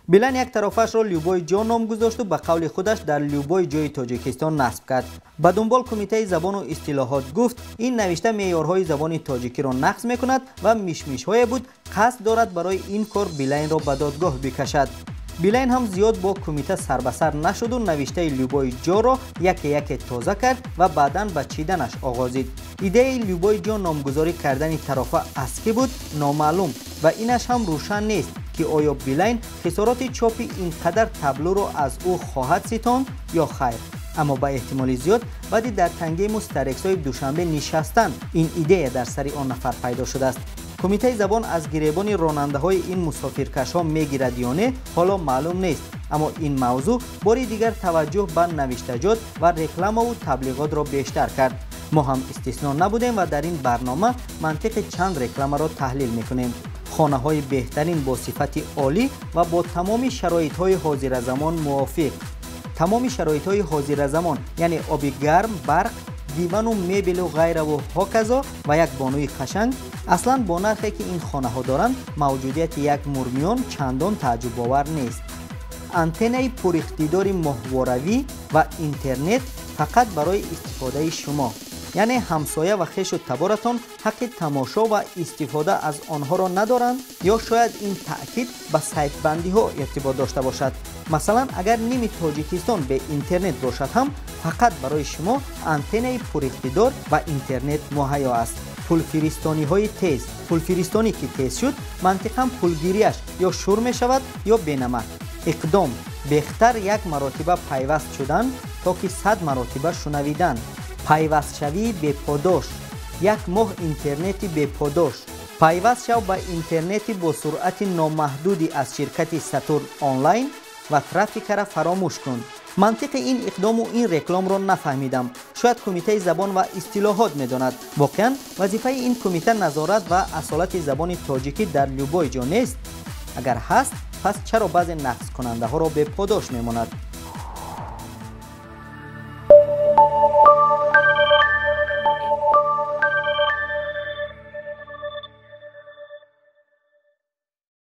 Билайн як тарафашро Любой ҷон ном гузошту ба қавли худаш дар любой ҷои Тоҷикистон насб кард. Ба дунбол Кумитаи забону истилоҳот гуфт, ин навишта меъёрҳои забони тоҷикиро нақз мекунад ва мишмишҳое буд қасд дорад барои ин кор Билайнро ба додгоҳ бикашад. Билайн ҳам зиёд бо кумита сарбасар нашуду навиштаи Любой ҷоро яке тоза кард ва баъдан ба чиданаш оғозид. Идеяи Любой ҷон номгузорӣ кардани тарофа аз кӣ буд номаълум ва инаш ҳам рӯшан нест ки оё Билайн хисороти чопи ин қадар таблӯро аз ӯ хоҳад ситонд ё хайр. Аммо ба эҳтимоли зиёд баъди дар тангему старексои душанбе нишастан ин идея дар сари он нафар пайдо шудааст. Кумитаи забон аз гиребони ронандаҳои ин мусофиркашҳо мегирад ё не ҳоло маълум нест, аммо ин мавзӯъ бори дигар таваҷҷӯҳ ба навиштаҷот ва рекламаву таблиғотро бештар кард. мо ҳам истисно набудем ва дар ин барнома мантиқи чанд рекламаро таҳлил мекунем. хонаҳои беҳтарин бо сифати олӣ ва бо тамоми шароитҳои ҳозиразамон мувофиқ. тамоми шароитҳои ҳозиразамон яъне оби гарм, барқ, дивану мебелу ғайраву ҳоказо ва як бонуи қашанг. аслан бо нархе ки ин хонаҳо доранд мавҷудияти як мурмиён чандон тааҷҷубовар нест. антеннаи пуриқтидори моҳворавӣ ва интернет фақат барои истифодаи шумо, яъне ҳамсоя ва хешу таборатон ҳаққи тамошо ва истифода аз онҳоро надоранд ё шояд ин таъкид ба сайтбандиҳо иртибот дошта бошад. масалан агар ними Тоҷикистон бе интернет бошад ҳам фақат барои шумо антеннаи пуриқтидор ва интернет муҳайё аст. пулфиристониҳои тез. пулфиристонӣ ки тез шуд мантиқан пулгириаш ё шур мешавад ё бенамак. иқдом бехтар як маротиба пайваст шудан то ки 100 маротиба шунавидан. пайвастшавии беподош. як моҳ интернети беподош. пайваст шав ба интернети бо суръати номаҳдуди аз ширкати Сатурн онлайн ва трафикара фаромӯш кун. мантиқи ин иқдому ин рекламро нафаҳмидам. шояд Кумитаи забон ва истилоҳот медонад. воқеан вазифаи ин кумита назорат ва асолати забони тоҷикӣ дар Любой ҷо нест? агар ҳаст, пас чаро баъзе нақзкунандаҳоро беподош мемонад?